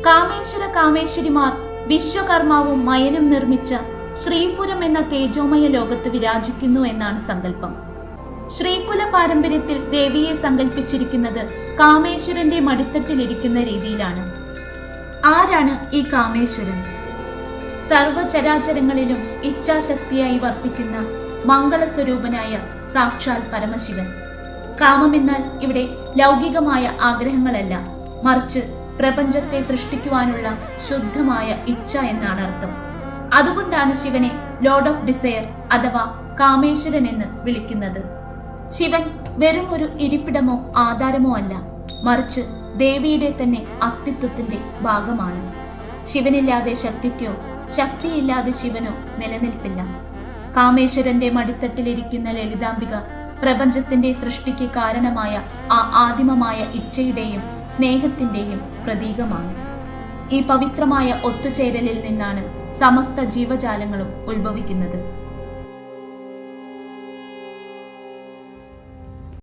കാമേശ്വര കാമേശ്വരിമാർ വിശ്വകർമാവും മയനും നിർമ്മിച്ച ശ്രീപുരം എന്ന തേജോമയ ലോകത്ത് വിരാജിക്കുന്നു എന്നാണ് സങ്കല്പം. ശ്രീകുല പാരമ്പര്യത്തിൽ ദേവിയെ സങ്കല്പിച്ചിരിക്കുന്നത് കാമേശ്വരന്റെ മടിത്തട്ടിലിരിക്കുന്ന രീതിയിലാണ്. ആരാണ് ഈ കാമേശ്വരൻ? സർവചരാചരങ്ങളിലും ഇച്ഛാശക്തിയായി വർത്തിക്കുന്ന മംഗളസ്വരൂപനായ സാക്ഷാൽ പരമശിവൻ. കാമമെന്നാൽ ഇവിടെ ലൗകികമായ ആഗ്രഹങ്ങളല്ല, മറിച്ച് പ്രപഞ്ചത്തെ സൃഷ്ടിക്കുവാനുള്ള ശുദ്ധമായ ഇച്ഛ എന്നാണ് അർത്ഥം. അതുകൊണ്ടാണ് ശിവനെ ലോർഡ് ഓഫ് ഡിസയർ അഥവാ കാമേശ്വരൻ എന്ന് വിളിക്കുന്നത്. ശിവൻ വെറും ഒരു ഇരിപ്പിടമോ ആധാരമോ അല്ല, മറിച്ച് ദേവിയുടെ തന്നെ അസ്തിത്വത്തിന്റെ ഭാഗമാണ്. ശിവനില്ലാതെ ശക്തിക്കോ ശക്തിയില്ലാതെ ശിവനോ നിലനിൽപ്പില്ല. കാമേശ്വരന്റെ മടിത്തട്ടിലിരിക്കുന്ന ലളിതാംബിക പ്രപഞ്ചത്തിന്റെ സൃഷ്ടിക്ക് കാരണമായ ആ ആദിമമായ ഇച്ഛയുടെയും സ്നേഹത്തിന്റെയും പ്രതീകമാണ്. ഈ പവിത്രമായ ഒത്തുചേരലിൽ നിന്നാണ് സമസ്ത ജീവജാലങ്ങളും ഉത്ഭവിക്കുന്നത്.